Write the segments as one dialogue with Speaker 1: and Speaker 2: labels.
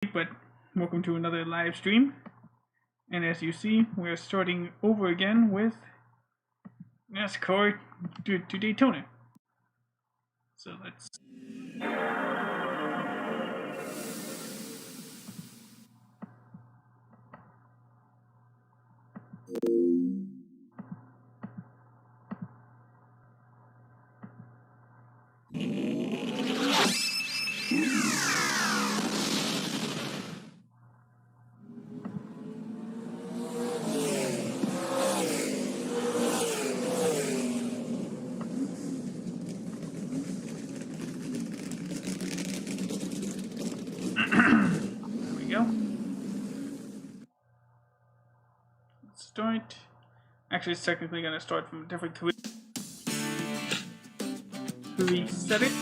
Speaker 1: But welcome to another live stream. And as you see, we're starting over again with NASCAR to Daytona. So let's. There we go. Let's start. Actually, it's technically going to start from a different career. Reset it.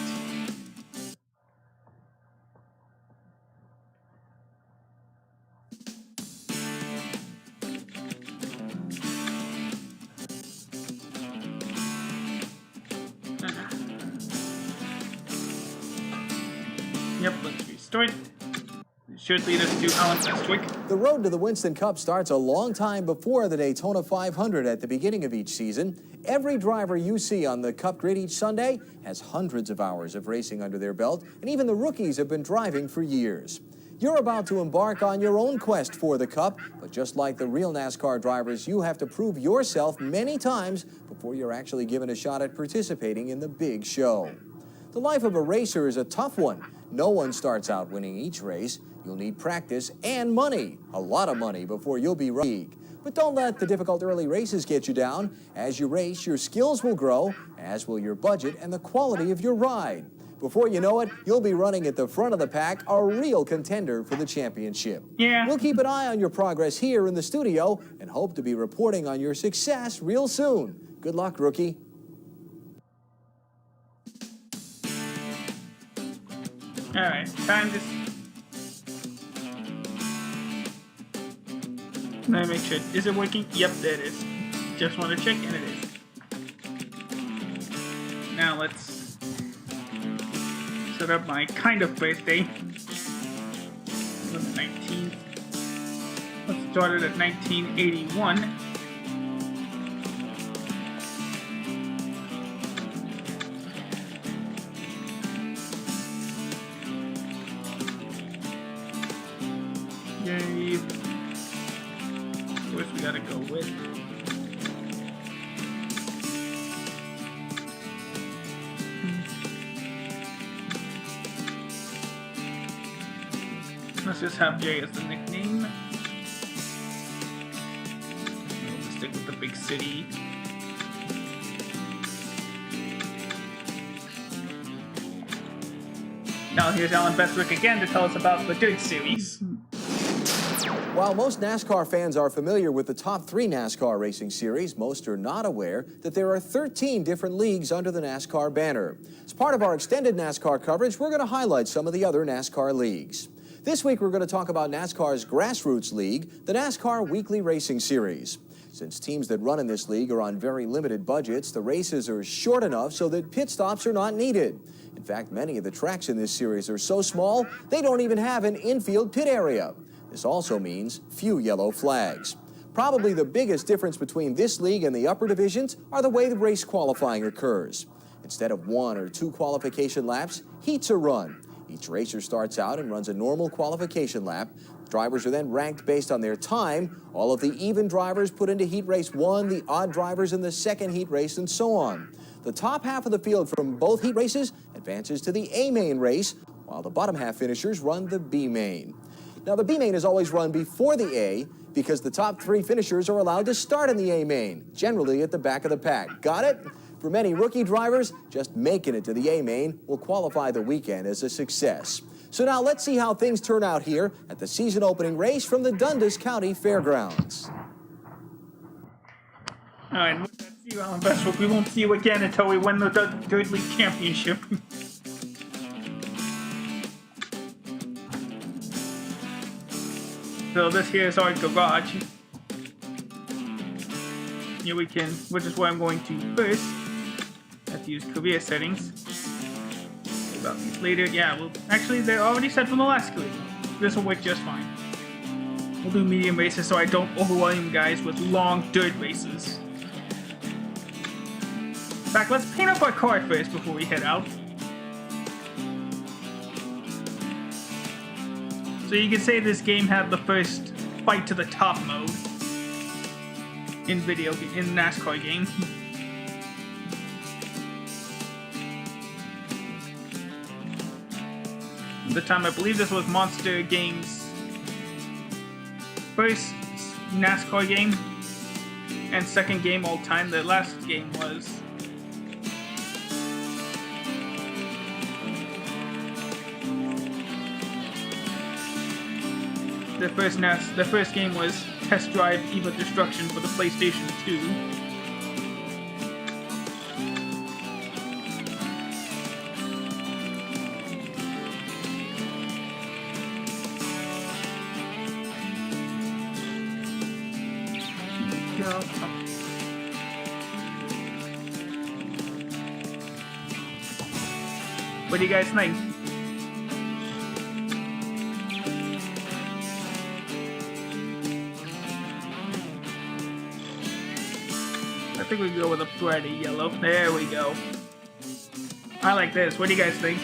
Speaker 1: Yep, let's restart. It should lead us to Alan Bestwick.
Speaker 2: The road to the Winston Cup starts a long time before the Daytona 500 at the beginning of each season. Every driver you see on the Cup grid each Sunday has hundreds of hours of racing under their belt, and even the rookies have been driving for years. You're about to embark on your own quest for the Cup, but just like the real NASCAR drivers, you have to prove yourself many times before you're actually given a shot at participating in the big show. The life of a racer is a tough one. No one starts out winning each race. You'll need practice and money, a lot of money, before you'll be right. But don't let the difficult early races get you down. As you race, your skills will grow, as will your budget and the quality of your ride. Before you know it, you'll be running at the front of the pack, a real contender for the championship.
Speaker 1: Yeah.
Speaker 2: We'll keep an eye on your progress here in the studio and hope to be reporting on your success real soon. Good luck, rookie.
Speaker 1: Alright, time to. Let me make sure. Is it working? Yep, there it is. Just want to check, and it is. Now let's set up my kind of birthday. On the 19th. Let's start it at 1981. Yay. Of course, we gotta go with. Let's just have Jay as the nickname. We'll just stick with the big city. Now here's Alan Bestwick again to tell us about the Dirt Series.
Speaker 2: While most NASCAR fans are familiar with the top 3 NASCAR racing series, most are not aware that there are 13 different leagues under the NASCAR banner. As part of our extended NASCAR coverage, we're going to highlight some of the other NASCAR leagues. This week, we're going to talk about NASCAR's Grassroots League, the NASCAR Weekly Racing Series. Since teams that run in this league are on very limited budgets, the races are short enough so that pit stops are not needed. In fact, many of the tracks in this series are so small, they don't even have an infield pit area. This also means few yellow flags. Probably the biggest difference between this league and the upper divisions are the way the race qualifying occurs. Instead of 1 or 2 qualification laps, heats are run. Each racer starts out and runs a normal qualification lap. Drivers are then ranked based on their time. All of the even drivers put into heat race 1, the odd drivers in the second heat race, and so on. The top half of the field from both heat races advances to the A main race, while the bottom half finishers run the B main. Now, the B main is always run before the A because the top 3 finishers are allowed to start in the A main, generally at the back of the pack. Got it? For many rookie drivers, just making it to the A main will qualify the weekend as a success. So now let's see how things turn out here at the season opening race from the Dundas County Fairgrounds.
Speaker 1: All right, that's you, Alan Bestwick. We won't see you again until we win the Dirt League Championship. So this here is our garage. Here we can, which is where I'm going to first. I have to use career settings. About these later. Yeah, well, actually, they're already set from the last career. this will work just fine. We'll do medium races so I don't overwhelm you guys with long dirt races. In fact, let's paint up our car first before we head out. So you can say this game had the first fight to the top mode in NASCAR game. At the time, I believe this was Monster Games' first NASCAR game and second game all time. The last game was the first game was Test Drive Eva Destruction for the PlayStation 2. What do you guys think? I think we go with a brighter yellow. There we go. I like this. What do you guys think?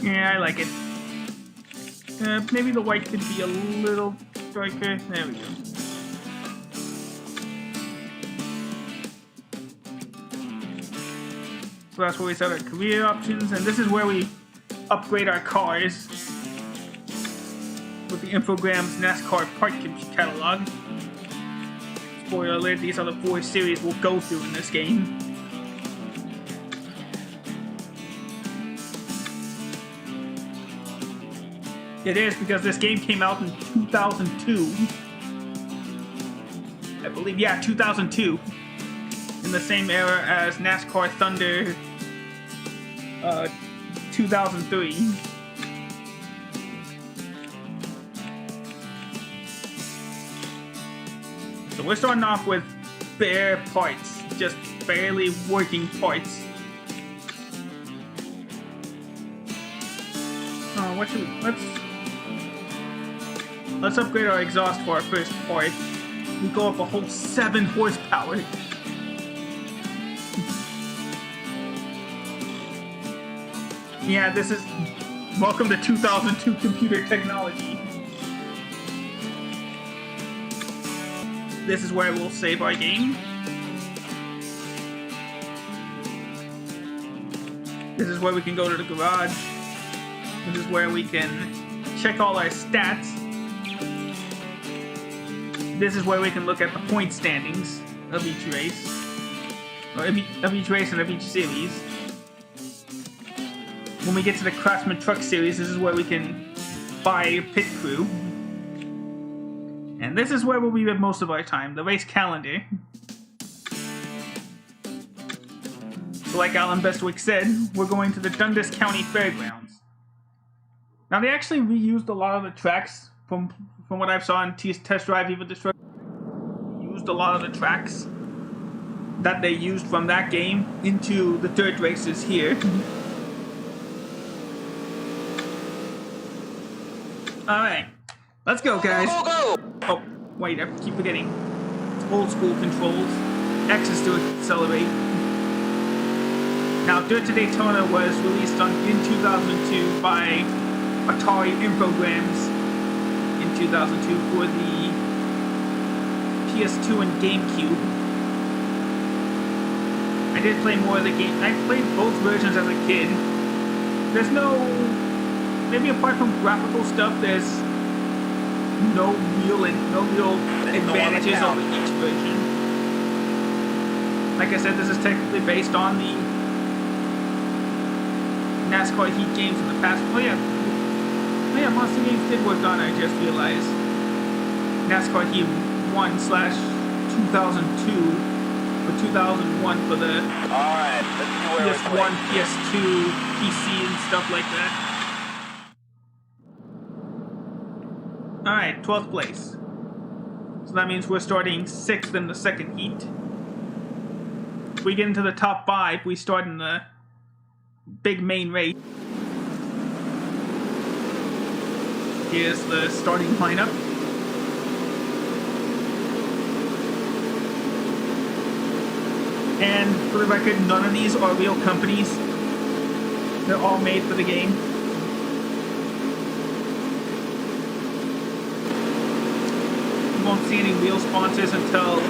Speaker 1: Yeah, I like it. Maybe the white could be a little darker. There we go. So that's where we set our career options, and this is where we upgrade our cars with the Infogram's NASCAR part catalog. Spoiler alert, these are the 4 series we'll go through in this game. It is because this game came out in 2002. I believe, yeah, 2002. In the same era as NASCAR Thunder 2003. So we're starting off with bare parts, just barely working parts. What should we, let's upgrade our exhaust for our first part. We go up a whole 7 horsepower. Yeah, this is welcome to 2002 computer technology. This is where we'll save our game. This is where we can go to the garage. This is where we can check all our stats. This is where we can look at the point standings of each race. Or of each race and of each series. When we get to the Craftsman Truck Series, this is where we can buy a pit crew. And this is where we'll be with most of our time, the race calendar. So like Alan Bestwick said, we're going to the Dundas County Fairgrounds. Now they actually reused a lot of the tracks from what I've saw in Test Drive Eva Destruction. Used a lot of the tracks that they used from that game into the dirt races here. Alright, let's go, guys. Oh, wait, I keep forgetting. It's old school controls. X is to accelerate. Now, Dirt to Daytona was released in 2002 by Atari Infogrames in 2002 for the PS2 and GameCube. I did play more of the game. I played both versions as a kid. There's no... Maybe apart from graphical stuff, there's no real advantages over each version. Like I said, this is technically based on the NASCAR Heat games in the past. Oh yeah, Monster Games did work on, I just realized. NASCAR Heat 1/2002 or 2001 for the PS1, PS2, PC and stuff like that. Alright, 12th place. So that means we're starting 6th in the second heat. If we get into the top 5, we start in the big main race. Here's the starting lineup. And for the record, none of these are real companies. They're all made for the game. You won't see any real sponsors until the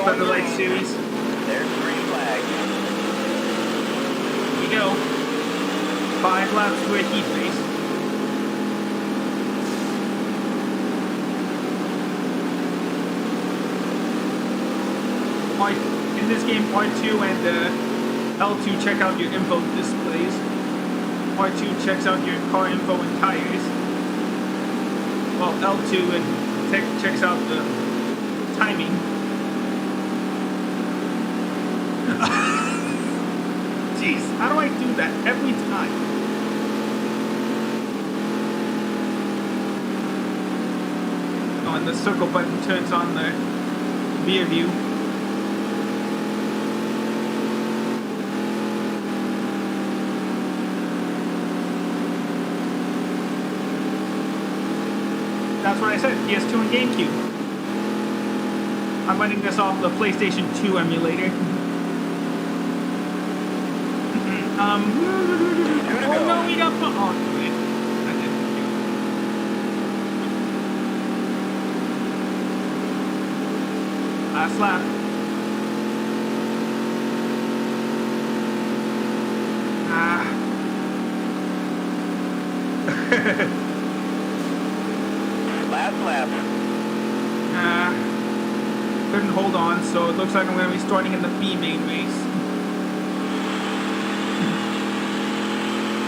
Speaker 1: Feather Light Series.
Speaker 3: There's the green flag.
Speaker 1: Here we go. 5 laps for a heat race. In this game, R2 and L2 check out your info displays. R2 checks out your car info and tires. While L2 checks out the timing. Jeez, how do I do that every time? Oh, and the circle button turns on the rear view. That's what I said, PS2 and GameCube. I'm running this off the PlayStation 2 emulator. Oh no, we got fun. Oh, good. I didn't do it. Last lap.
Speaker 3: Last lap.
Speaker 1: Couldn't hold on, so it looks like I'm going to be starting in the B main race.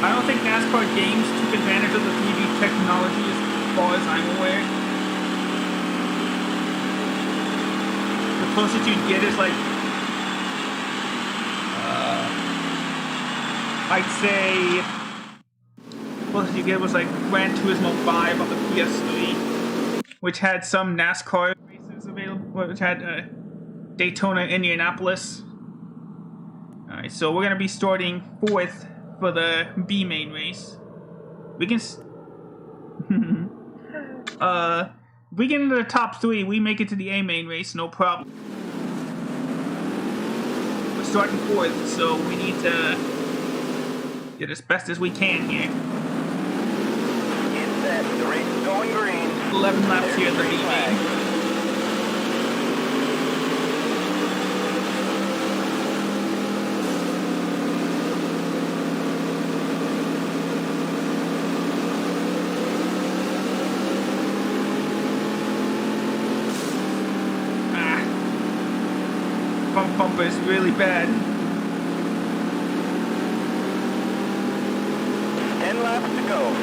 Speaker 1: I don't think NASCAR games took advantage of the 3D technology as far as I'm aware. The closest you'd get is like, I'd say, the closest you get was like Gran Turismo 5 on the PS3, which had some NASCAR races available, which had Daytona, Indianapolis. Alright, so we're going to be starting 4th for the B main race. We can we get into the top 3, we make it to the A main race, no problem. We're starting 4th, so we need to get as best as we can here.
Speaker 3: Get set, the race is going green.
Speaker 1: 11 laps here at the B main. Front bumper is really bad.
Speaker 3: 10 laps to go.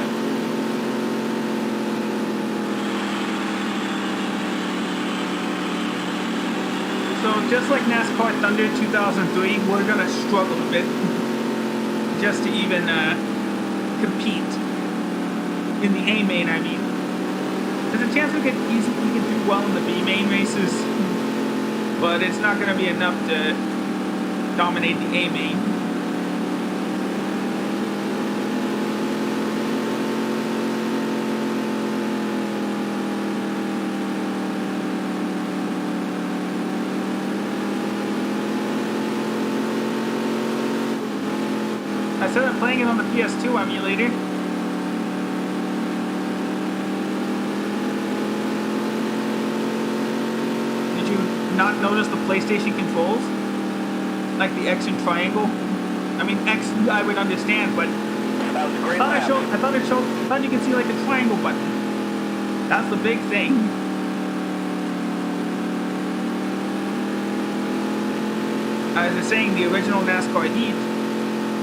Speaker 1: So just like NASCAR Thunder 2003, we're gonna struggle a bit just to even compete in the A main. I mean, there's a chance we could do well in the B main races, but it's not going to be enough to dominate the A main. I said I'm playing it on the PS2 emulator. Did you not notice the PlayStation controls? Like the X and triangle? I mean, X I would understand, but
Speaker 3: That was a great lap.
Speaker 1: I thought you could see like a triangle button. That's the big thing. As I was saying, the original NASCAR Heat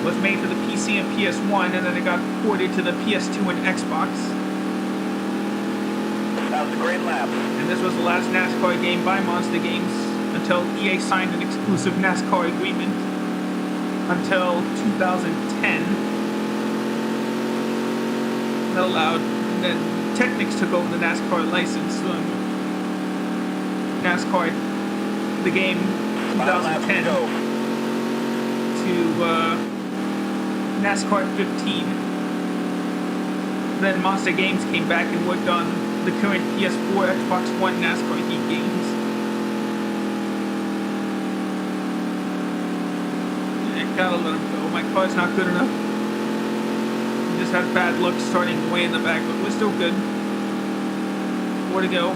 Speaker 1: was made for the PC and PS1, and then it got ported to the PS2 and Xbox.
Speaker 3: That was a great lap.
Speaker 1: And this was the last NASCAR game by Monster Games until EA signed an exclusive NASCAR agreement until 2010 that allowed, then Technics took over the NASCAR license NASCAR, the game
Speaker 3: 5 laps to
Speaker 1: 2010
Speaker 3: go.
Speaker 1: to NASCAR 15. Then Monster Games came back and worked on the current PS4, Xbox One NASCAR Heat games. I gotta let him go. My car's not good enough. We just had bad luck starting way in the back, but we're still good. 4 to go.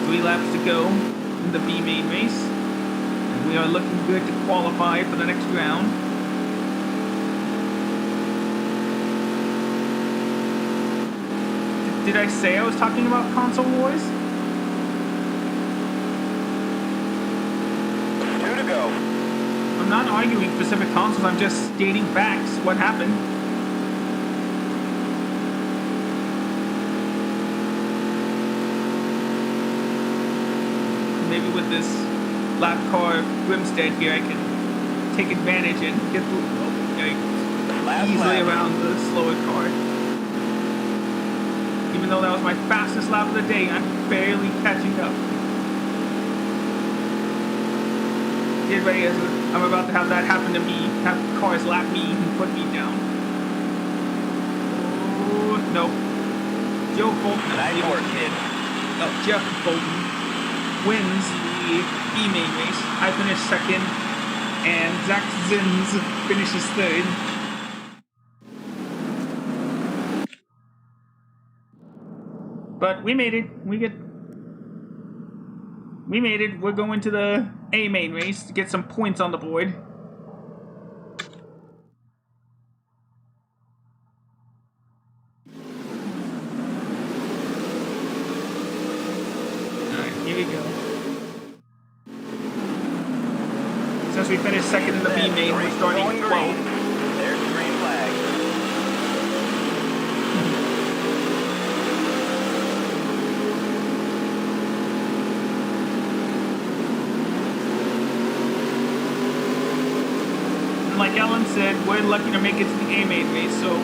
Speaker 1: Three laps to go in the B main race, and we are looking good to qualify for the next round. Did I say I was talking about console wars?
Speaker 3: 2 to go.
Speaker 1: I'm not arguing specific consoles, I'm just stating facts. What happened? Maybe with this lap car Grimstead here, I can take advantage and get easily around the slower car. Even though that was my fastest lap of the day, I'm barely catching up. Get ready, as I'm about to have that happen to me. Have cars lap me and put me down. Oh, no. Joe Bolton.
Speaker 3: Nice work, kid.
Speaker 1: Oh, Jeff Bolton wins the B main race. I finished second, and Zach Zins finishes third. But we made it. We made it. We're going to the A main race to get some points on the board. Here we go. Since we finished second in the B main, we're starting 12.
Speaker 3: There's the green flag.
Speaker 1: And like Ellen said, we're lucky to make it to the A main race, so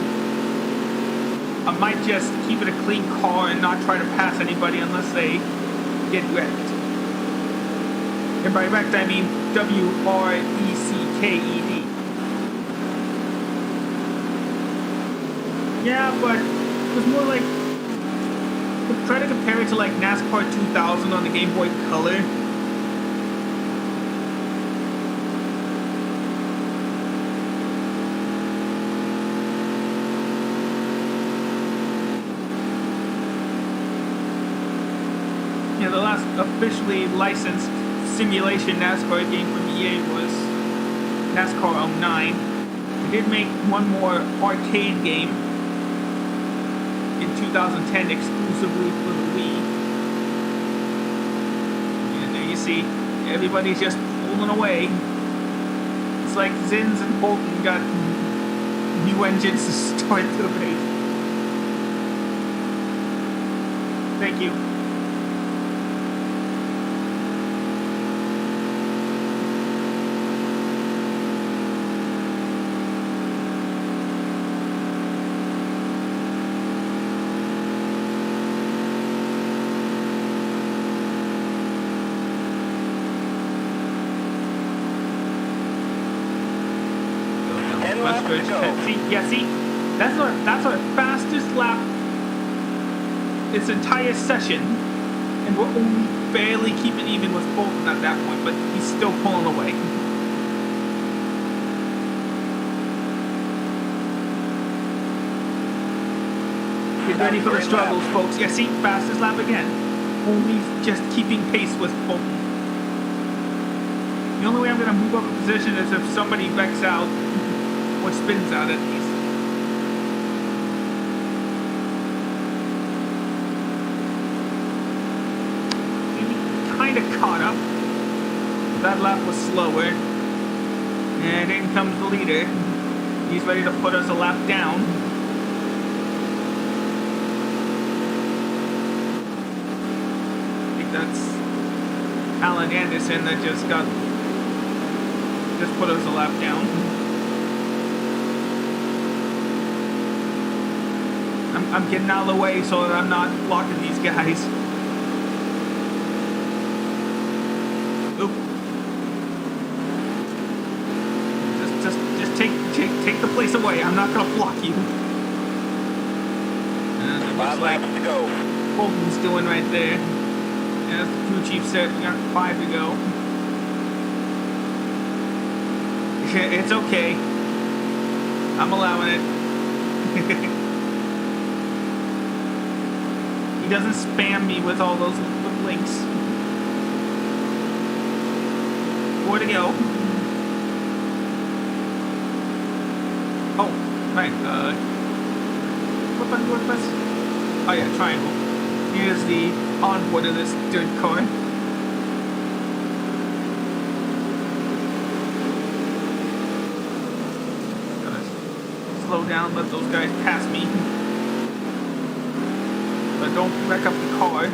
Speaker 1: I might just keep it a clean car and not try to pass anybody unless they get wrecked. And by wrecked, I mean W-R-E-C-K-E-D. Yeah, but it was more like, try to compare it to like NASCAR 2000 on the Game Boy Color. Yeah, the last officially licensed simulation NASCAR game from EA was NASCAR 09. They did make one more arcade game in 2010 exclusively for the Wii. And there you see, everybody's just pulling away. It's like Zins and Bolton got new engines to start the race. Thank you. See, that's our fastest lap this entire session, and we're only barely keeping even with Bolton at that point, but he's still pulling away. Get ready for the struggles, folks. Yeah, see, fastest lap again. Only just keeping pace with Bolton. The only way I'm going to move up a position is if somebody wrecks out or spins out at least. Kind of caught up. That lap was slower. And in comes the leader. He's ready to put us a lap down. I think that's Alan Anderson that just put us a lap down. I'm getting out of the way so that I'm not blocking these guys. Oop. Just take the place away. I'm not gonna block you. And it looks
Speaker 3: 5
Speaker 1: like
Speaker 3: laps to go.
Speaker 1: Bolton's doing right there. And as the crew chief said, we got 5 to go. It's okay. I'm allowing it. He doesn't spam me with all those links. 4 to go. Oh, right. What button do I press? Oh yeah, triangle. Here's the onboard of this dirt car. Gotta slow down, let those guys pass me. But don't wreck up the car.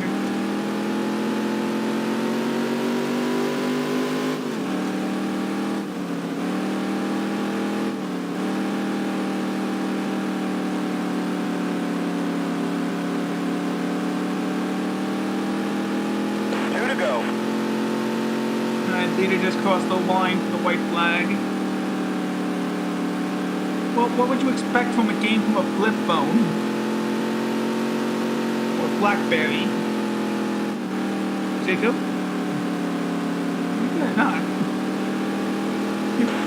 Speaker 1: Data just crossed the line for the white flag. Well, what would you expect from a game from a flip phone? Or Blackberry? Jacob? Yeah, not.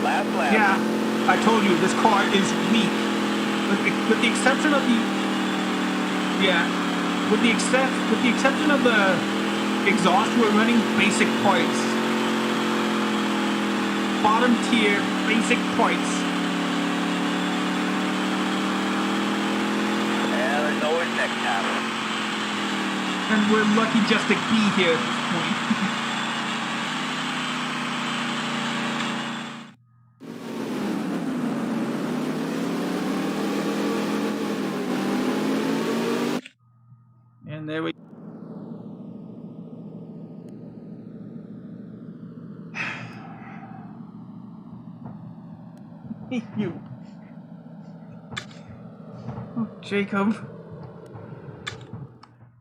Speaker 3: Lap.
Speaker 1: Yeah, I told you, this car is weak. With the exception of the... Yeah. With the exception of the exhaust, we're running basic parts. Bottom tier basic parts.
Speaker 3: Yeah, there's always next time.
Speaker 1: And we're lucky just to be here at this point. And there we go. You. Oh, Jacob.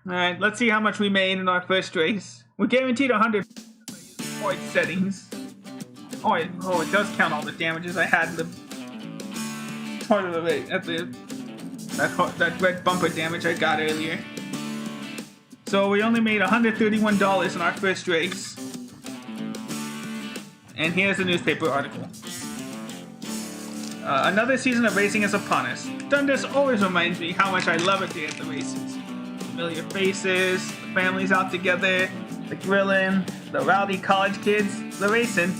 Speaker 1: Alright, let's see how much we made in our first race. We're guaranteed 100 point settings. Oh, it does count all the damages I had in the part of the race, at that red bumper damage I got earlier. So we only made $131 in our first race. And here's the newspaper article. Another season of racing is upon us. Dundas always reminds me how much I love it here at the races. Familiar faces, the families out together, the grilling, the rowdy college kids, the racing,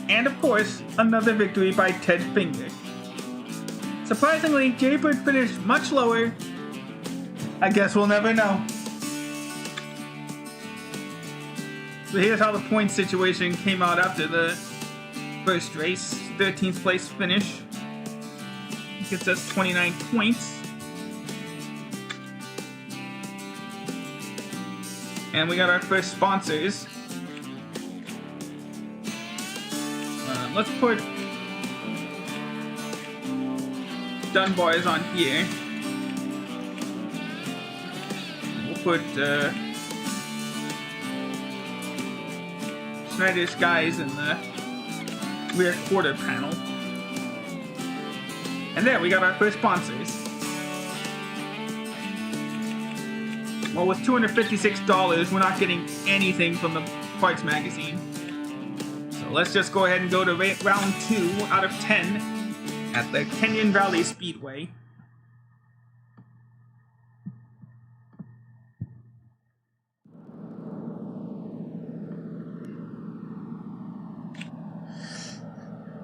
Speaker 1: and of course, another victory by Ted Finger. Surprisingly, Jaybird finished much lower. I guess we'll never know. So here's how the point situation came out after the first race. 13th place finish. Gets us 29 points. And we got our first sponsors. Let's put Dunbar's on here. We'll put Schneider's guys in the rear quarter panel. And there, we got our first sponsors. Well, with $256, we're not getting anything from the parts magazine. So let's just go ahead and go to round 2 out of 10 at the Canyon Valley Speedway.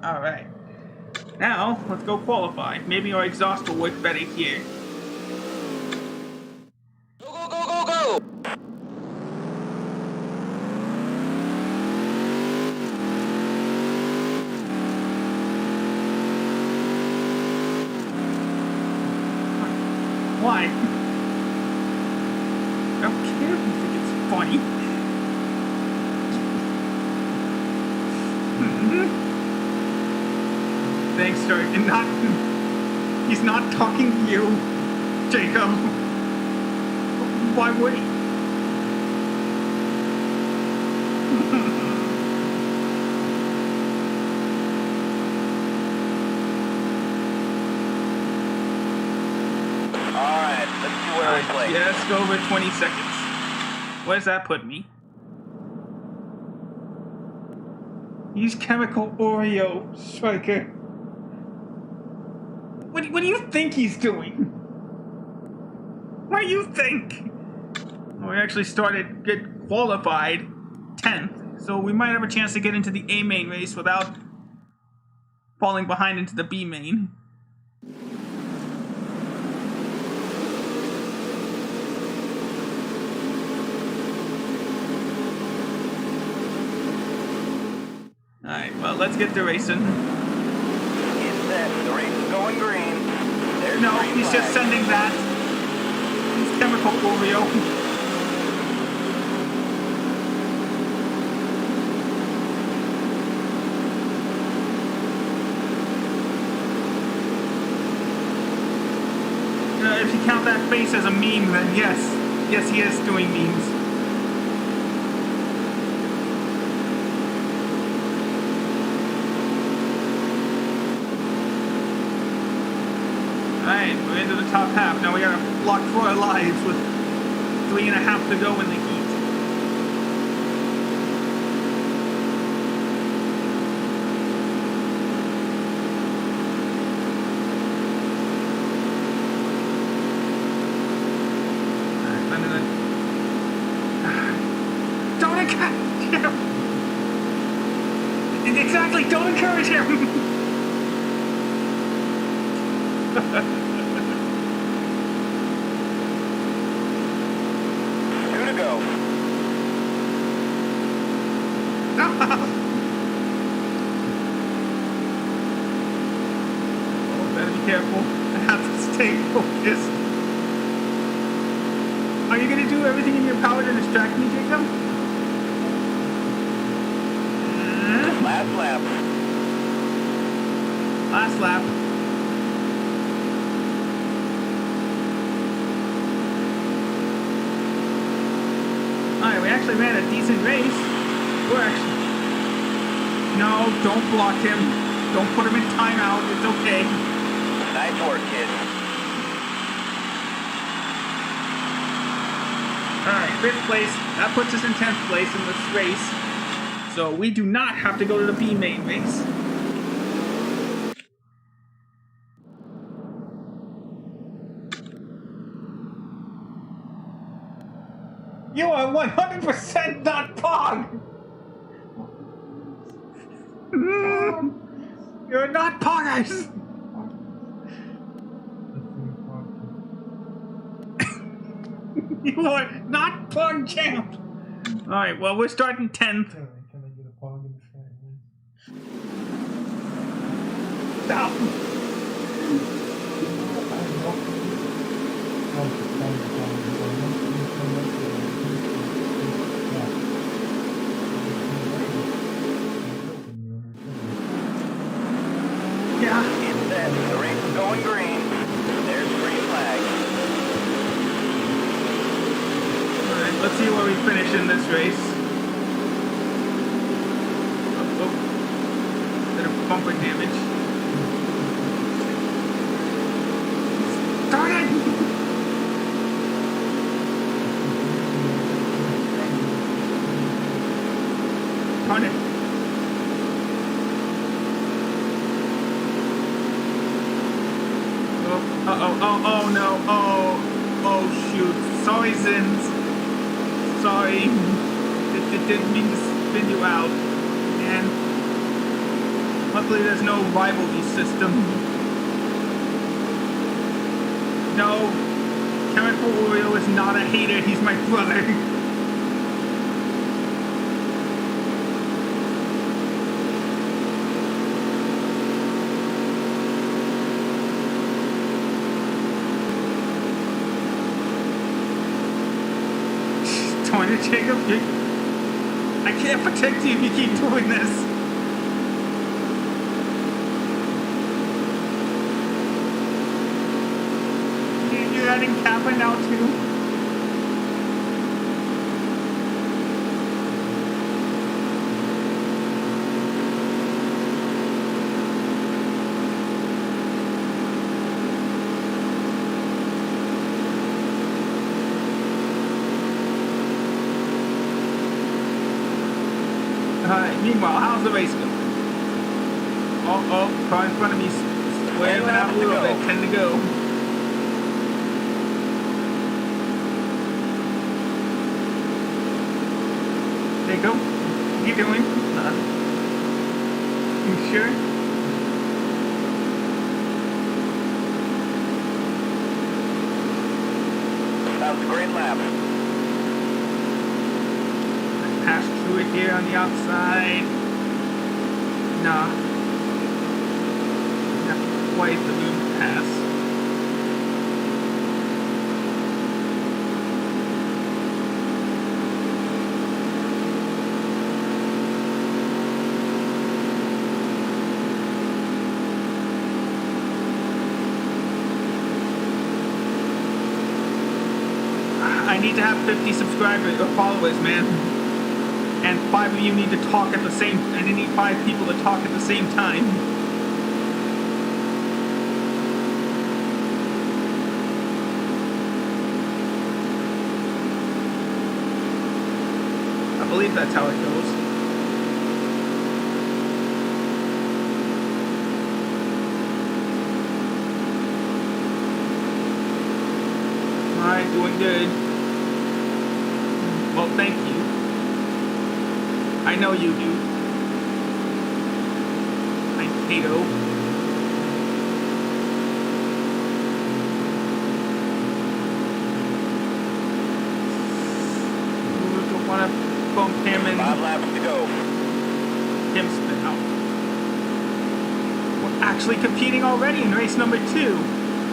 Speaker 1: Alright. Now, let's go qualify. Maybe our exhaust will work better here.
Speaker 3: Go, go, go, go, go!
Speaker 1: Why? I don't care if you think it's funny. Thanks, sir. And not... He's not talking to you, Jacob. Why would he?
Speaker 3: Alright, let's see where we play.
Speaker 1: Just over 20 seconds. Where does that put me? He's Chemical Oreo, Striker. What do you think he's doing? What do you think? Well, we actually get qualified 10th, so we might have a chance to get into the A main race without falling behind into the B main. Alright, well, let's get to racing.
Speaker 3: It's set. The race is going green. There's
Speaker 1: No,
Speaker 3: green
Speaker 1: he's
Speaker 3: flag.
Speaker 1: just sending that. He's Chemical Oreo. If you count that face as a meme, then yes. Yes, he is doing memes. Alright, we're into the top half. Now we gotta block for our lives with 3.5 to go in the heat. Alright, don't encourage him! Exactly, don't encourage him!
Speaker 3: Two to go.
Speaker 1: Oh, better be careful. I have to stay focused. Are you gonna do everything in your power to distract me, Jacob?
Speaker 3: Last lap.
Speaker 1: Last lap. Alright, we actually ran a decent race. We're actually... No, don't block him. Don't put him in timeout. It's okay.
Speaker 3: Nice work, kid.
Speaker 1: Alright, 5th place. That puts us in 10th place in this race. So we do not have to go to the B main race. You are 100% not Pog! You're not Poggers! You are not Pog champ! Alright, well, we're starting 10th.
Speaker 4: Can I get a pog in the family?
Speaker 1: Stop! Yeah.
Speaker 3: It's set. The race is going green. There's green flag.
Speaker 1: Alright, let's see where we finish in this race. Oh. Bit of bumper damage. Darn it! Darn it. Oh no, oh shoot. Sorry, Zins. Sorry. It didn't mean to spin you out. And luckily there's no rivalry system. No, Chemical Oreo is not a hater, he's my brother. Jacob, I can't protect you if you keep doing this. Kappa now too? Meanwhile, how's the race going? Oh, car in front of me swerving out a little bit. 10 to go. There you go. What are you doing? You sure?
Speaker 3: That was a great lap.
Speaker 1: Pass through it here on the outside. Nah. Not quite the room to pass. I need to have 50 subscribers or followers, man. And 5 of you need to talk at the same, and I need 5 people to talk at the same time. I believe that's how it goes. Alright, doing good. Well, thank you. I know you do. I'm Kato. Ooh, don't want to bump him and
Speaker 3: 5 laps to go.
Speaker 1: him spin out. We're actually competing already in race number 2.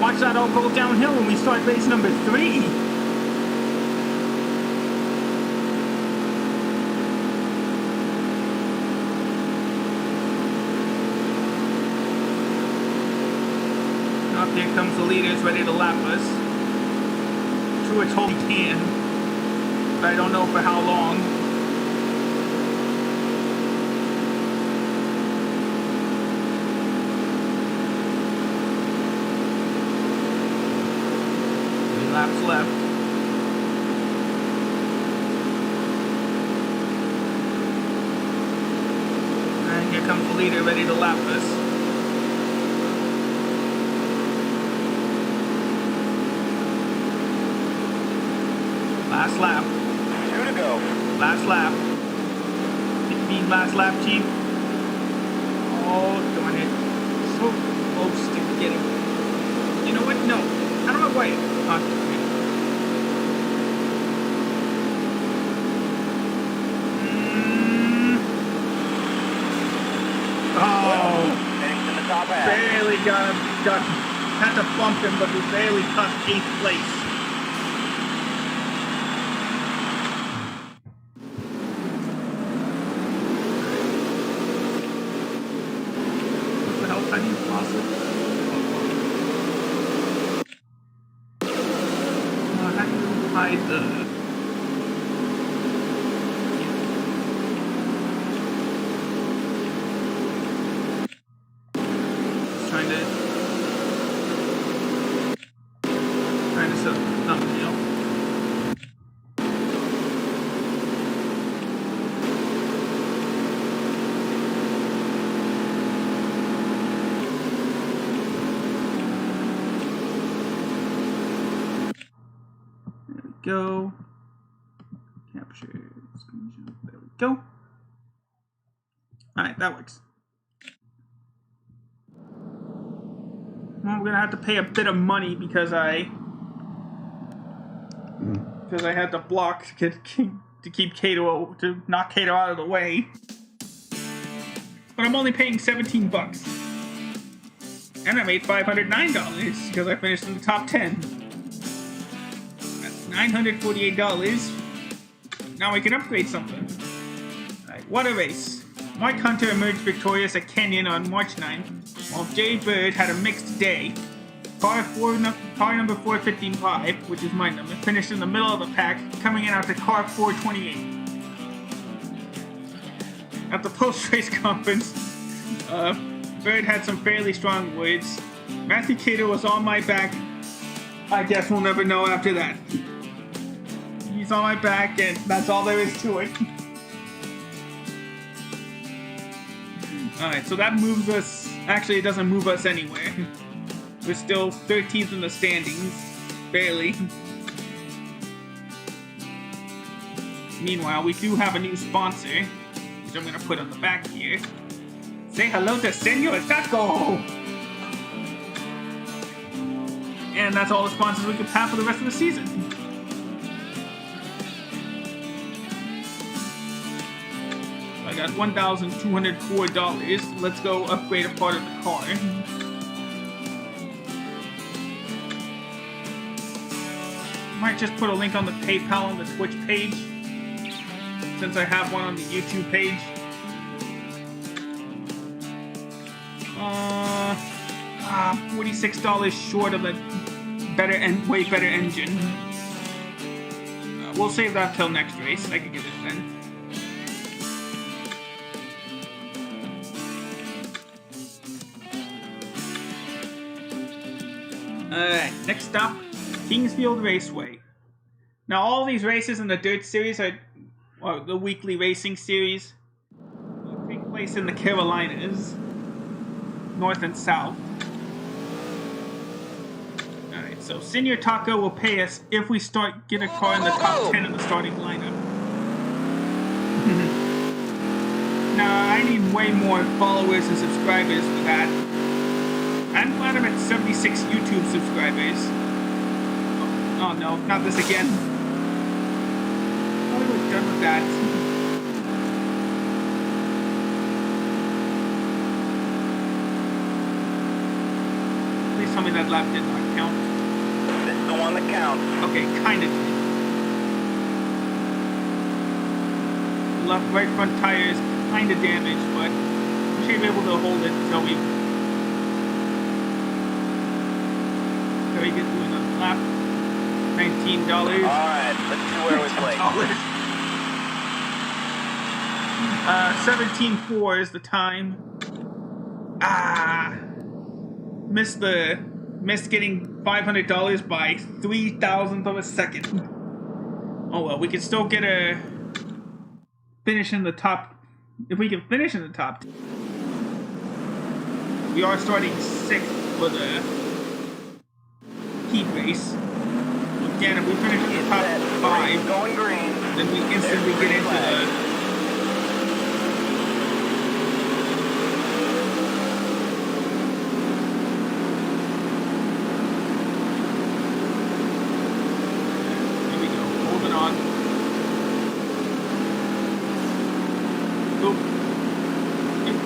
Speaker 1: Watch that all go downhill when we start race number 3. Here comes the leaders ready to lap us. True, it's holy can, but I don't know for how long. Three laps left. And here comes the leader ready to lap us. Last lap.
Speaker 3: 2 to go.
Speaker 1: Last lap. Mean last lap, Chief. Oh, darn it. So close to getting. You know what? No. Out of my way. Oh, darn it. Oh.
Speaker 3: Heading to the top half.
Speaker 1: Barely had to bump him, but we barely touched 8th place. Trying to set up the thumbnail. There we go. Capture screenshot. There we go. Alright, that works. Well, we're gonna have to pay a bit of money because I had to block to keep Kato, to knock Kato out of the way. But I'm only paying 17 bucks. And I made $509 because I finished in the top 10. That's $948. Now we can upgrade something. Alright, what a race. Mike Hunter emerged victorious at Canyon on March 9th, while Jay Bird had a mixed day. car number 455, which is my number, finished in the middle of the pack, coming in after car 428. At the post-race conference, Bird had some fairly strong words. Matthew Cato was on my back. I guess we'll never know after that. He's on my back, and that's all there is to it. Alright, so that moves us. Actually, it doesn't move us anywhere. We're still 13th in the standings. Barely. Meanwhile, we do have a new sponsor, which I'm going to put on the back here. Say hello to Senor Taco! And that's all the sponsors we could have for the rest of the season. I got $1,204. Let's go upgrade a part of the car. Might just put a link on the PayPal on the Twitch page, since I have one on the YouTube page. $46 short of a way better engine. We'll save that till next race. I can get it then. Alright, next stop, Kingsfield Raceway. Now all these races in the Dirt Series or the weekly racing series, take place in the Carolinas, north and south. Alright, so Senior Taco will pay us if we get a car in the top 10 in the starting lineup. Now I need way more followers and subscribers for that. I'm glad I'm at 76 YouTube subscribers. Oh no, not this again. I thought we were done with that. Please tell me that lap did not count.
Speaker 3: This is the one that counts.
Speaker 1: Okay, kinda did. Left right front tire is kinda damaged, but we should be able to hold it until we get to another lap. $19.
Speaker 3: Alright, let's see where we play.
Speaker 1: 17.4 is the time. Missed getting $500 by 0.003 of a second. Oh well, we can still get a finish in the top. If we can finish in the top, we are starting 6th for the heat race. Again, if we finish in the top 5,
Speaker 3: going green,
Speaker 1: then we instantly get into the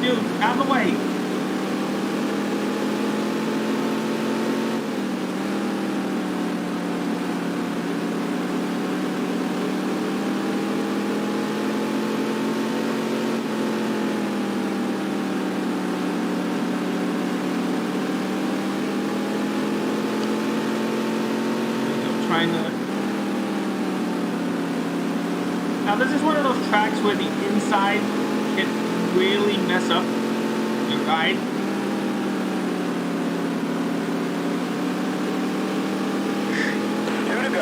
Speaker 1: dude, out of the way. Now this is one of those tracks where the inside can really mess up your ride.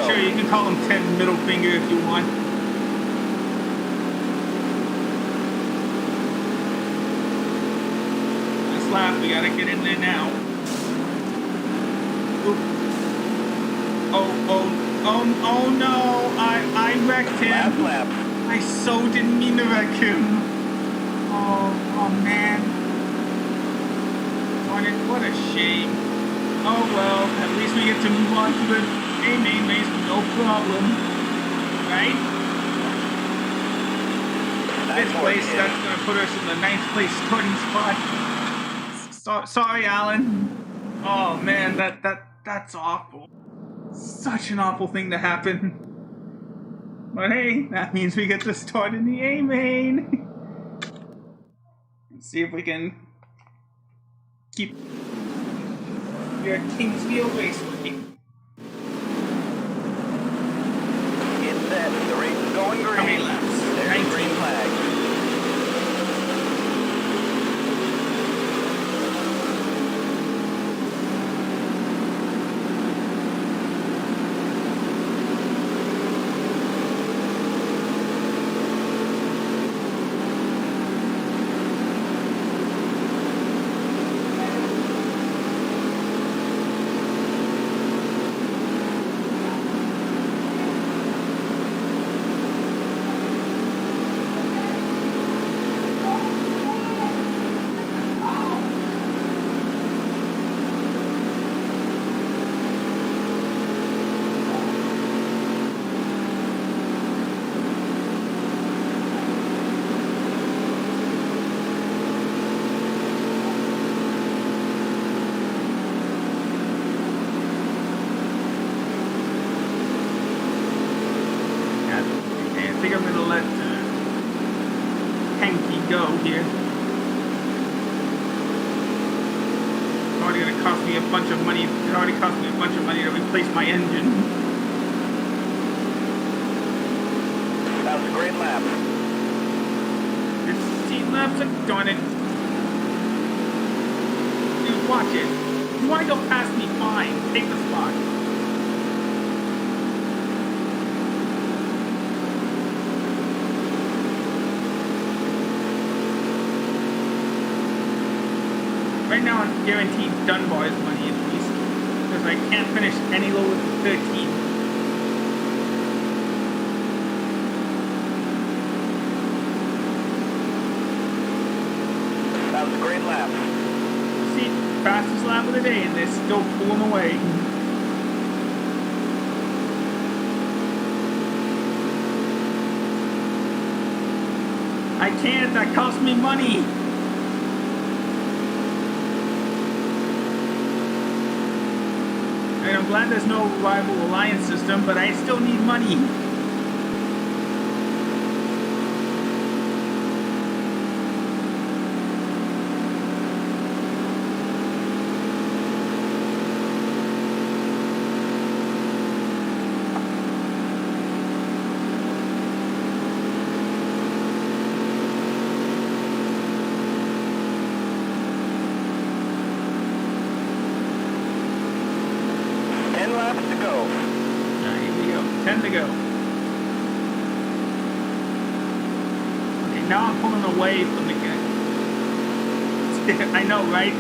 Speaker 1: Sure, you can call him Ted Middle Finger if you want. Last lap, we gotta get in there now. Oop. Oh no, I wrecked him.
Speaker 3: Lap.
Speaker 1: I so didn't mean to wreck him. Oh man. Darn it, what a shame. Oh well, at least we get to move on to the main race with no problem. Right? Fifth place, that's gonna put us in the 9th place starting spot. Sorry, Alan. Oh man, that's awful. Such an awful thing to happen. But hey, that means we get to start in the A main. Let's see if we can keep. We are Kingsfield Raceway.
Speaker 3: Get set. The race is going green.
Speaker 1: How many laps?
Speaker 3: There's the
Speaker 1: 19.
Speaker 3: green flag.
Speaker 1: I think I'm gonna let Hanky go here. It's already gonna cost me a bunch of money. It already cost me a bunch of money to replace my engine.
Speaker 3: That was a great lap.
Speaker 1: 15 laps, darn it. Dude, watch it. You wanna go past me, fine. Take the spot. Right now I'm guaranteed Dunbar's money at least, because I can't finish any lower than 13.
Speaker 3: That was a great lap.
Speaker 1: See, fastest lap of the day and they're still pulling away. I can't, that cost me money. And I'm glad there's no rival alliance system, but I still need money.
Speaker 3: Laps to go.
Speaker 1: Here we go. 10 to go. Okay, now I'm pulling away from the guy. I know, right?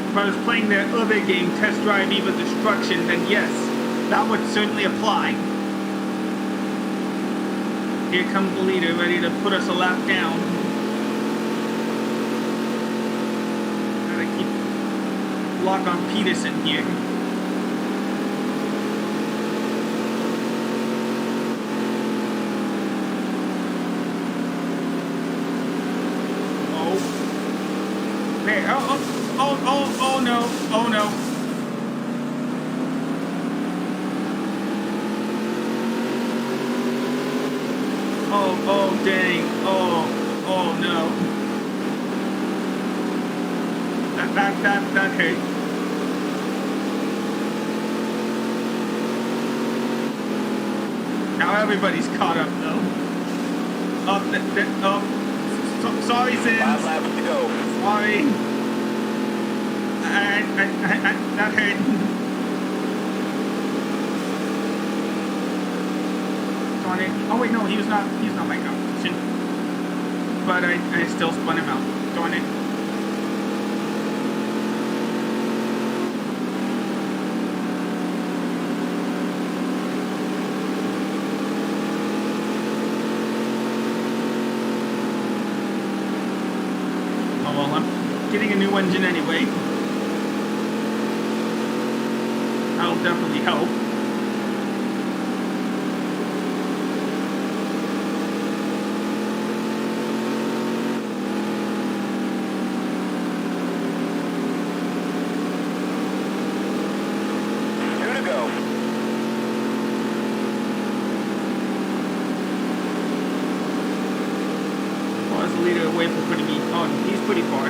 Speaker 1: If I was playing the other game, Test Drive Eva Destruction, then yes, that would certainly apply. Here comes the leader, ready to put us a lap down. Gotta keep lock on Peterson here. Oh. There. Oh no. Oh no. Oh dang. Oh no. That hurt. Now everybody's caught up, though. Sorry, Sims.
Speaker 3: 5 laps to go.
Speaker 1: Sorry. That hurt. Darn it. Oh wait, no, he's not my competition. But I still spun him out. Darn it. Well, I'm getting a new engine anyway. That'll definitely help. Leader away from putting me on. He's pretty far.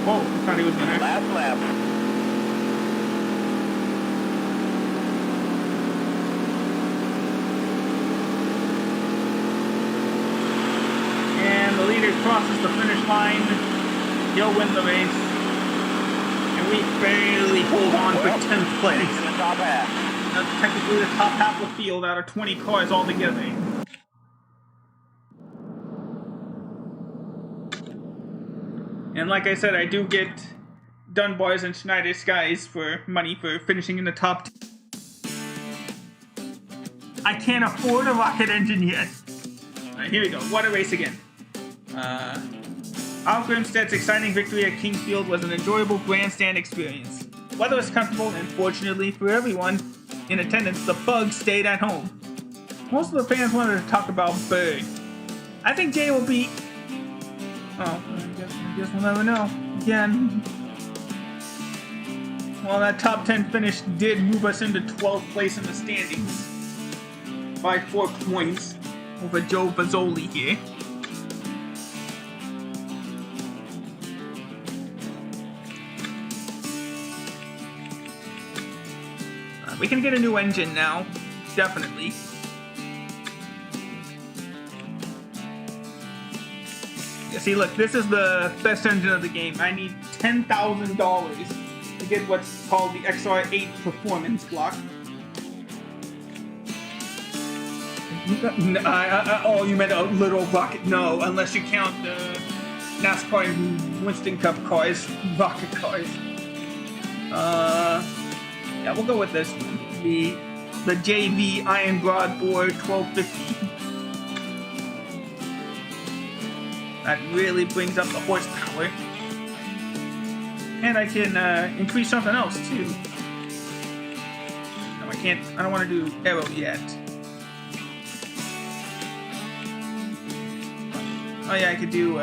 Speaker 1: Whoa, I thought he was gonna.
Speaker 3: Last lap.
Speaker 1: And the leader crosses the finish line. He'll win the race. And we barely hold on for 10th place.
Speaker 3: In the top half.
Speaker 1: That's technically the top half of the field out of 20 cars altogether. And like I said, I do get Dunbar's and Schneider Skies for money for finishing in the top 10. I can't afford a rocket engine yet. Alright, here we go. What a race again. Al Grimsted's exciting victory at Kingsfield was an enjoyable grandstand experience. Weather was comfortable, and fortunately for everyone in attendance, the bugs stayed at home. Most of the fans wanted to talk about Berg. I think Jay will be... Oh, I guess we'll never know. Again. Well, that top 10 finish did move us into 12th place in the standings. By 4 points over Joe Bazzoli here. We can get a new engine now. Definitely. Yeah, see, look, this is the best engine of the game. I need $10,000 to get what's called the XR8 performance block. Oh, you meant a little rocket? No, unless you count the NASCAR and Winston Cup cars, rocket cars. Yeah, we'll go with this one. The JV Iron Broadboard 1250. That really brings up the horsepower. And I can increase something else too. No, I can't. I don't want to do aero yet. Oh yeah, I could do.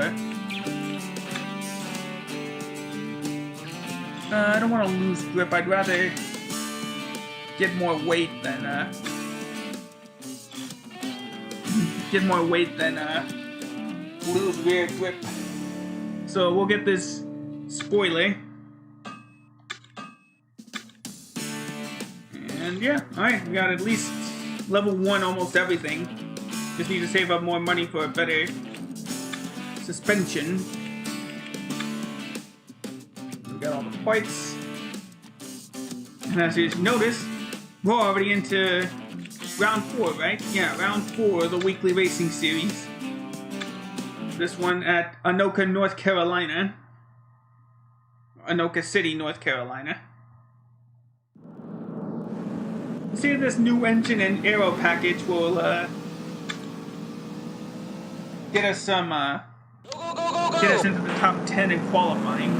Speaker 1: I don't want to lose grip. I'd rather get more weight than lose rear grip. So we'll get this spoiler. And yeah, alright, we got at least level 1 almost everything. Just need to save up more money for a better suspension. We got all the parts. And as you notice, we're already into round 4, right? Yeah, round 4 of the weekly racing series. This one at Anoka, North Carolina. Anoka City, North Carolina. Let's see if this new engine and aero package will get us some get us into the top 10 in qualifying.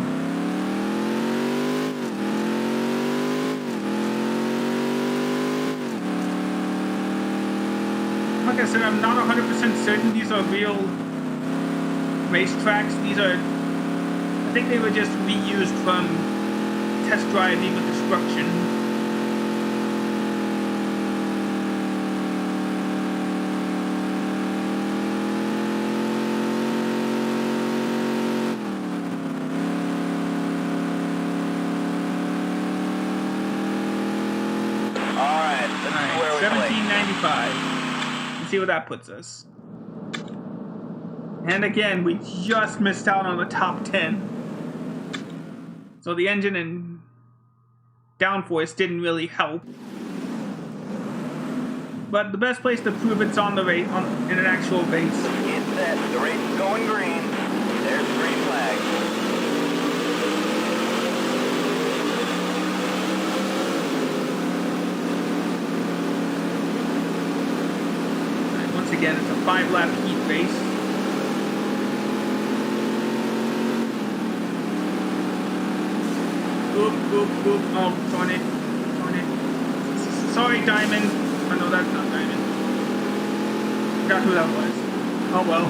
Speaker 1: Like I said, I'm not 100% certain these are real racetracks. These are, I think they were just reused from Test Drive Evil Destruction.
Speaker 3: Alright, let's see where we play.
Speaker 1: $17.95. Let's see where that puts us. And again, we just missed out on the top 10. So the engine and downforce didn't really help. But the best place to prove it's on the race, in an actual race.
Speaker 3: It's set. The race is going green. There's the green flag.
Speaker 1: And once again, it's a 5-lap heat race. Oop, oop, oop. Oh, darn it. Darn it. Sorry, Diamond. Oh, no, that's not Diamond. Forgot who that was. Oh, well.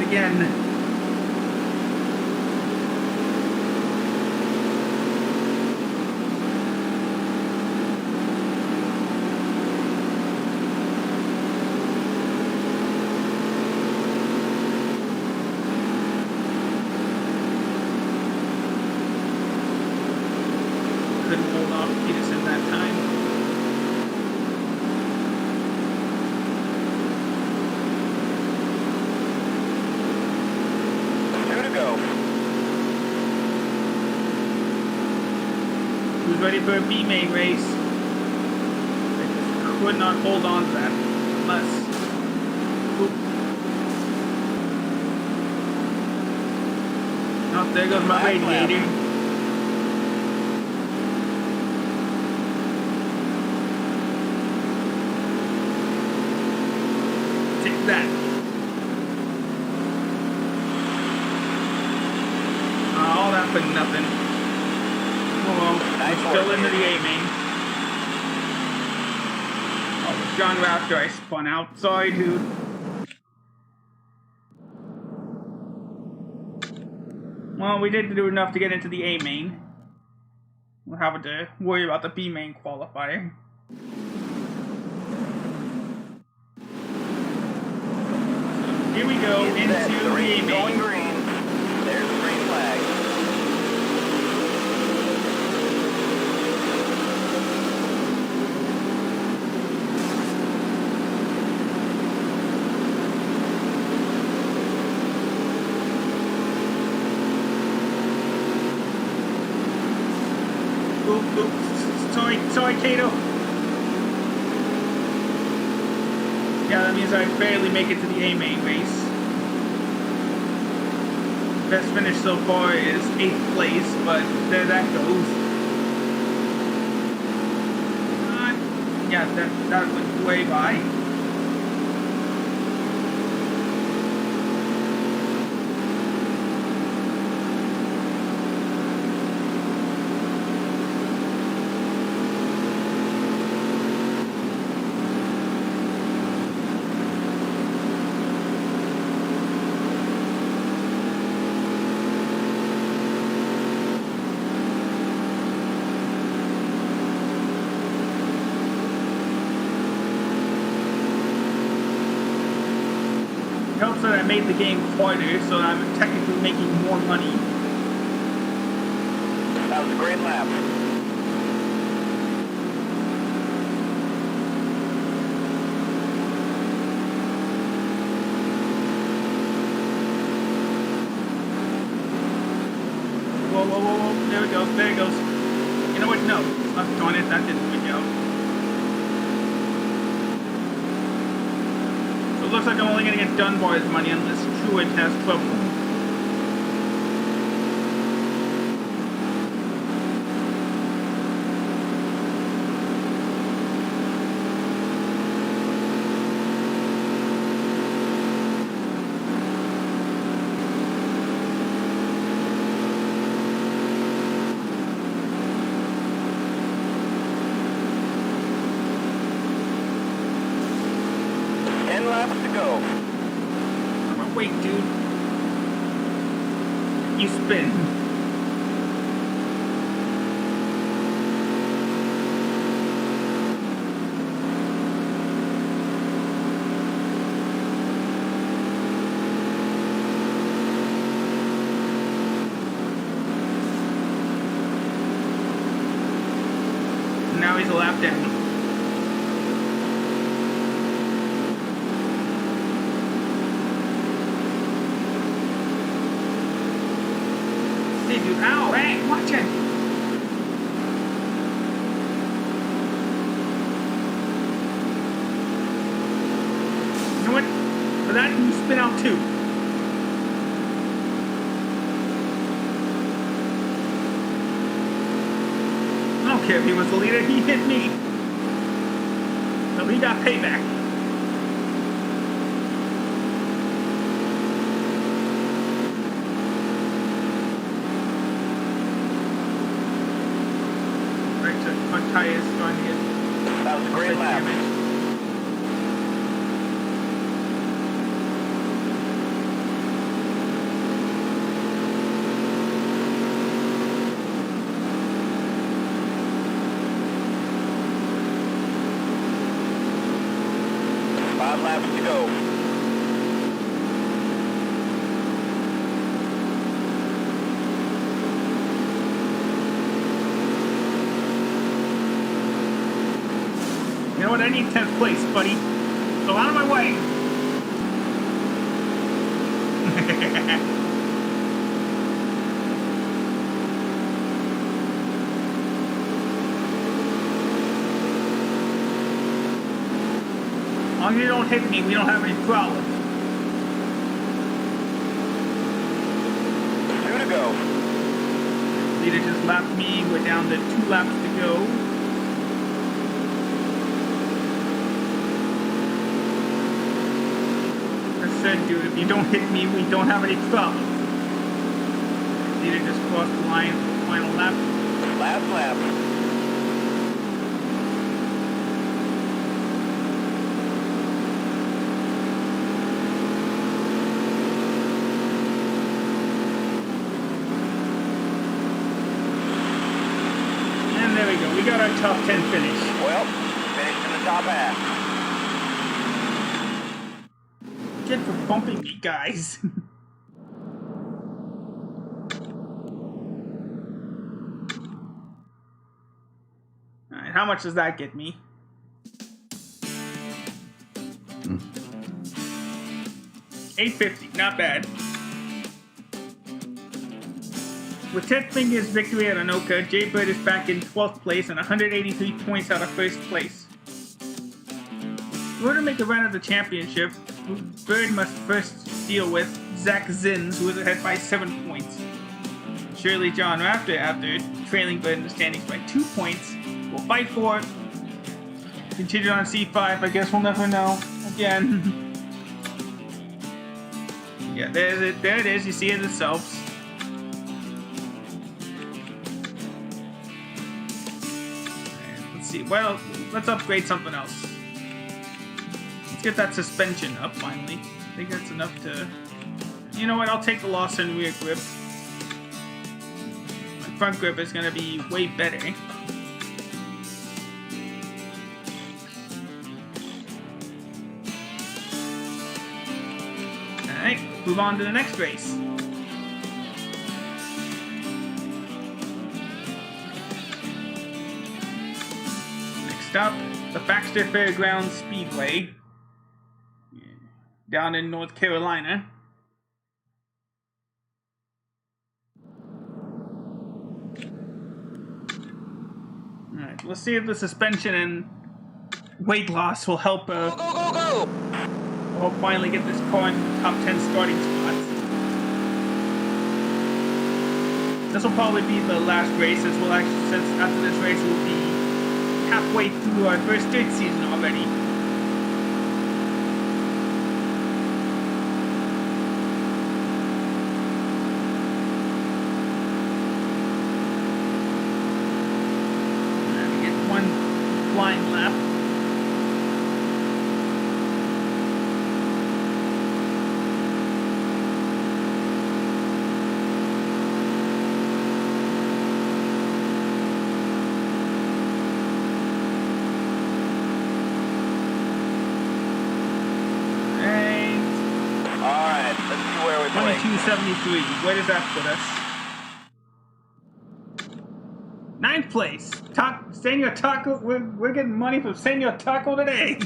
Speaker 1: Again. ready for a B main race. I just could not hold on to that unless. Oop. Oh, there goes my radiator. Take that. All that for nothing. Oh well,
Speaker 3: Nice
Speaker 1: still
Speaker 3: work,
Speaker 1: into the
Speaker 3: Peter.
Speaker 1: A main. Oh, John Raptor, I spun out. Sorry, dude. Well, we did do enough to get into the A main. We're having to worry about the B main qualifier. Here we go
Speaker 3: Get
Speaker 1: into
Speaker 3: set. The
Speaker 1: the A
Speaker 3: race is going
Speaker 1: main.
Speaker 3: green. There's the green flag.
Speaker 1: Sorry, Kato. Yeah, that means I barely make it to the A main race. Best finish so far is 8th place, but there that goes. Yeah, that went way by. Helps that I made the game harder, so I'm technically making more money.
Speaker 3: That was a great lap.
Speaker 1: Whoa. There it goes. You know what? No. Oh, darn it, that didn't work out. So it looks like I'm only going to get Dunbar's money unless Truett has trouble.
Speaker 3: Laps to go.
Speaker 1: Wait, dude. You spin. Now he's a lap down. Dude, ow, hey, watch it! You know what? For that, you spin out too. I don't care if he was the leader, he hit me. So he got payback. My tire is starting to get
Speaker 3: That was a great lap.
Speaker 1: damaged.
Speaker 3: Five laps to go.
Speaker 1: You know what? I need 10th place, buddy. So out of my way. long as you don't hit me, we don't have any problems.
Speaker 3: 2 to go.
Speaker 1: Leader just lapped me. We're down to 2 laps to go. I said, dude, if you don't hit me, we don't have any problems. Leader just crossed the line for the final lap.
Speaker 3: Last lap.
Speaker 1: And there we go. We got our top 10 finish.
Speaker 3: Well, finished in the top half.
Speaker 1: Get for bumping me, guys. Alright, how much does that get me? $850, not bad. With Ted Finger's victory at Anoka, Jay Bird is back in 12th place and 183 points out of first place. In order to make a run at the championship, Bird must first deal with Zach Zins, who is ahead by 7 points. Shirley John Raptor, after trailing Bird in the standings by 2 points, will fight for it. Continued on C5, I guess we'll never know. Again. Yeah, there's it. There it is. You see it itself. Let's see. Well, let's upgrade something else. Let's get that suspension up finally. I think that's enough to... You know what? I'll take the loss in rear grip. My front grip is going to be way better. Alright, move on to the next race. Next up, the Baxter Fairgrounds Speedway. Down in North Carolina. Alright, let's see if the suspension and weight loss will help
Speaker 3: Go!
Speaker 1: we'll finally get this car in the top 10 starting spots. This will probably be the last race, as we'll actually, since after this race we'll be halfway through our first dirt season already. And we get one flying lap.
Speaker 3: Alright, let's see where we play.
Speaker 1: 2273. Where does that put us? 9th place. Senor Taco. We're getting money from Senor Taco today.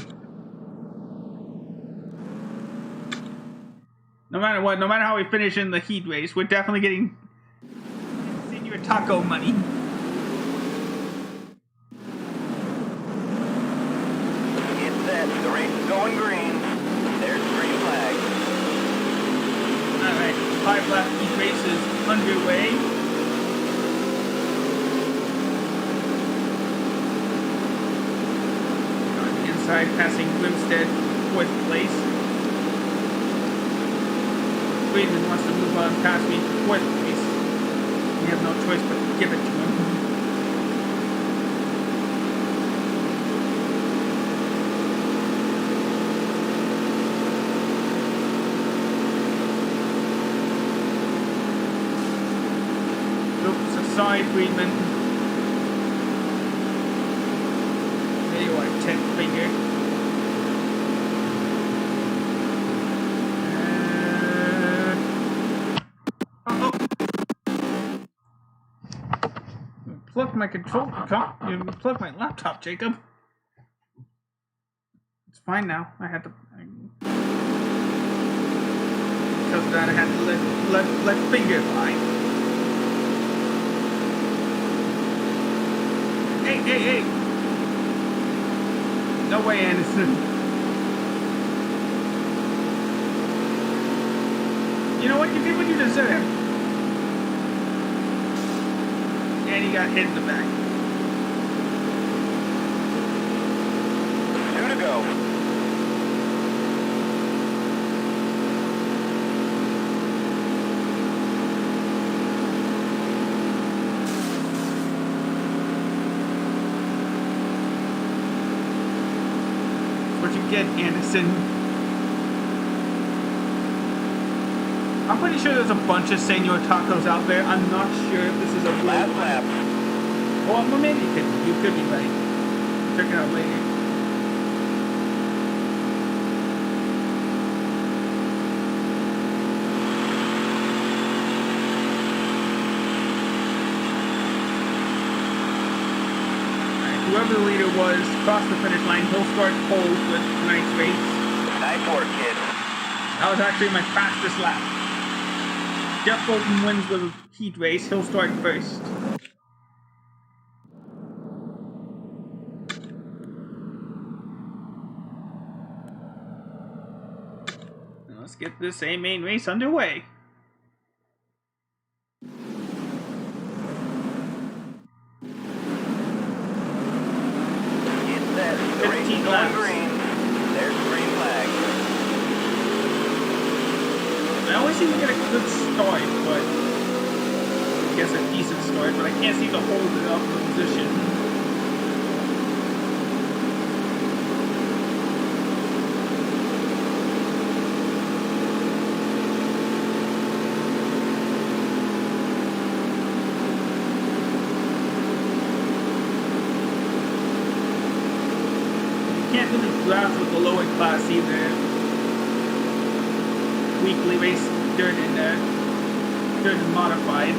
Speaker 1: No matter what, no matter how we finish in the heat race, we're definitely getting Senor Taco money.
Speaker 3: Get set. The race is going green. There's the green flag.
Speaker 1: Alright, 5-lap heat race is underway. On the inside, passing Grimstead, 4th place. Friedman wants to move on past me to 4th place. We have no choice but to give it to him. Oops, sorry, Friedman. There you are, 10th finger. Plug my controller. You plug my laptop, Jacob. It's fine now. I had to. Because of that, I had to let finger fly. Hey! No way, Anderson. You know what? You did what you deserve. And you got hit in the back.
Speaker 3: 2 to go.
Speaker 1: What you get, Anderson. I'm pretty sure there's a bunch of Senor Tacos out there. I'm not sure if this is a real
Speaker 3: Last
Speaker 1: one.
Speaker 3: lap.
Speaker 1: Well, maybe you could be right. Check it out later. Alright, whoever the leader was, crossed the finish line. He'll start pole with tonight's race.
Speaker 3: Nice work, kid.
Speaker 1: That was actually my fastest lap. Jeff Bolton wins the heat race. He'll start first. Now let's get this main race underway.
Speaker 3: Get set. The race
Speaker 1: 15
Speaker 3: is
Speaker 1: laps.
Speaker 3: going green. There's the green flag.
Speaker 1: I always seem to get a good start, but I guess a decent start, but I can't seem to hold it up in position. You can't really draft with the lower class either. Weekly race dirt and modified.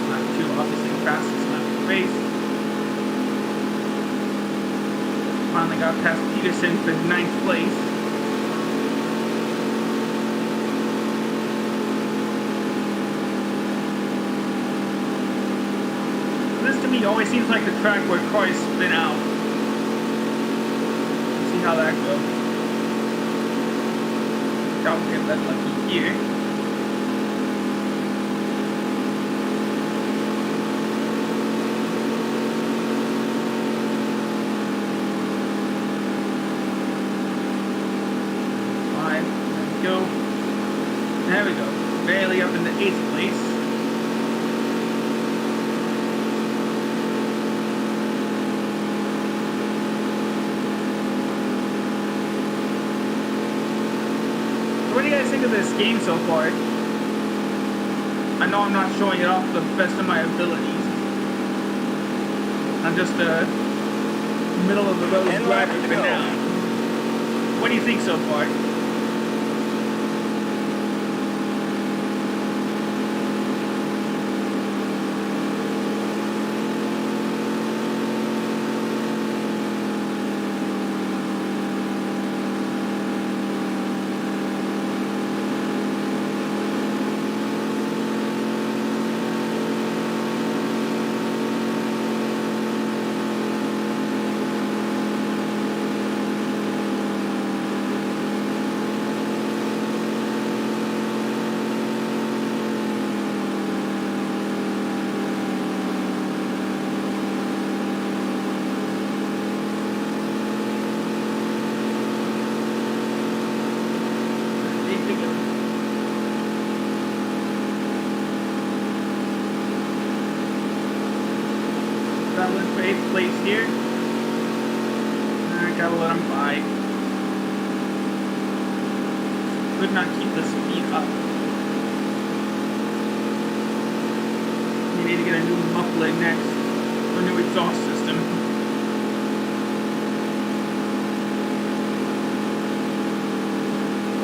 Speaker 1: Lap 2 obviously fastest lap of the race. Finally got past Peterson for 9th place. To me, always seems like the track where cars spin out. Let's see how that goes. I'll get that lucky here. Fine, there we go. There we go. Barely up in the 8th place. What do you guys think of this game so far? I know I'm not showing it off the best of my abilities. I'm just a middle of the road driver for now. What do you think so far? Traveling for 8th place here. I gotta let him by. Could not keep the speed up. You need to get a new muffler next. Or new exhaust system.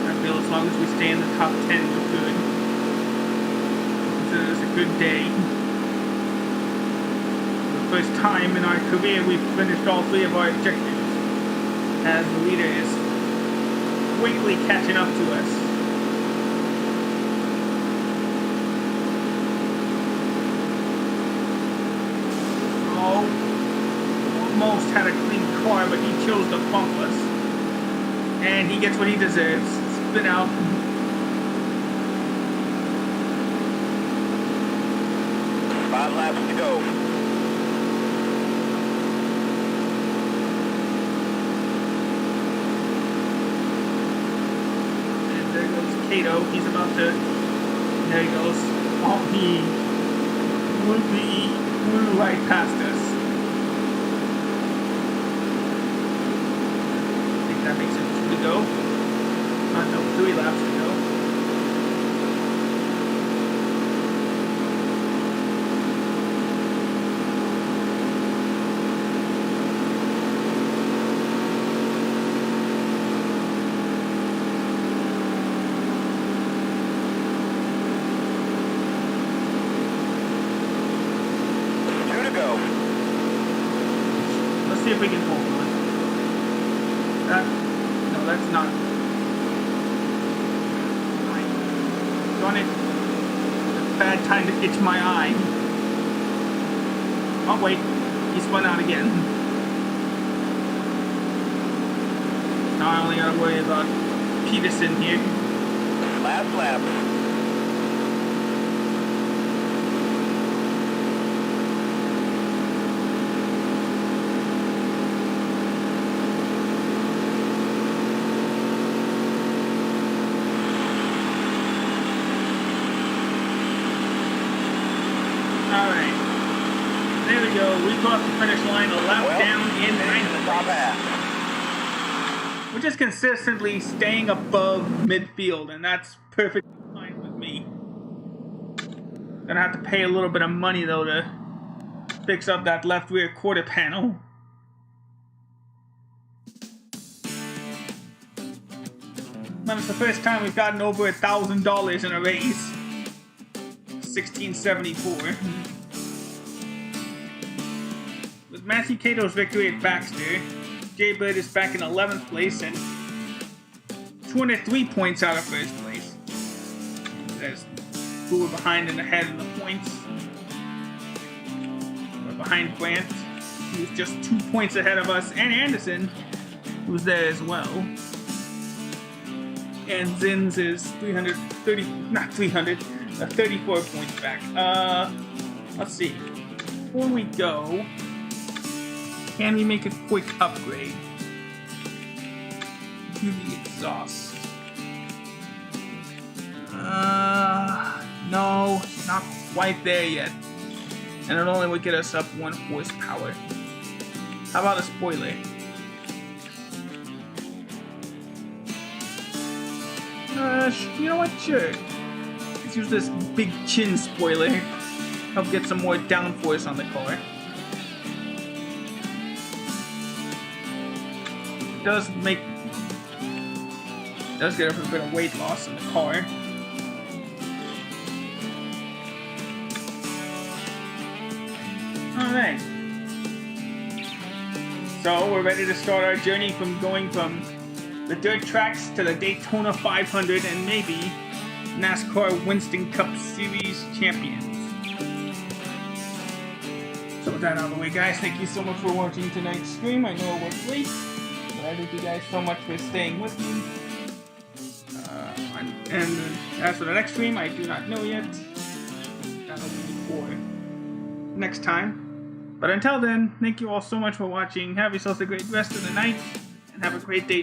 Speaker 1: I feel as long as we stay in the top 10, we're good. Consider this a good day. First time in our career we've finished all 3 of our objectives, as the leader is quickly catching up to us. Oh, almost had a clean car, but he chose to bump us. And he gets what he deserves. Spin out.
Speaker 3: 5 laps to go.
Speaker 1: And there goes Kato. He's about to. There he goes. Oh, he flew right past us. I think that makes it 2 to go. No, 3 laps to go. Let's see if we can hold on. No, that's not. Darn it. Bad time to itch my eye. Oh, wait. He spun out again. Now I only gotta worry about Peterson here.
Speaker 3: Last lap.
Speaker 1: Alright. There we go. We crossed the finish line a lap down in ninth place. We're just consistently staying above midfield, and that's perfectly fine with me. Gonna have to pay a little bit of money, though, to fix up that left rear quarter panel. But it's the first time we've gotten over $1,000 in a race. 1674. With Matthew Cato's victory at Baxter, Jay Bird is back in 11th place and 203 points out of first place. There's who we're behind and ahead in the points. We're behind Grant, who's just 2 points ahead of us, and Anderson, who's there as well. And Zins is 34 points back. Let's see. Before we go, can we make a quick upgrade to the exhaust? No, not quite there yet. And it only would get us up 1 horsepower. How about a spoiler? You know what? Sure. Let's use this big chin spoiler. Help get some more downforce on the car. Does get a bit of weight loss in the car. Alright. So we're ready to start our journey from going from the dirt tracks to the Daytona 500 and maybe NASCAR Winston Cup Series champions. So with that out of the way, guys, thank you so much for watching tonight's stream. I know it was late, but I thank you guys so much for staying with me. And as for the next stream, I do not know yet. That'll be for next time. But until then, thank you all so much for watching. Have yourselves a great rest of the night, and have a great day.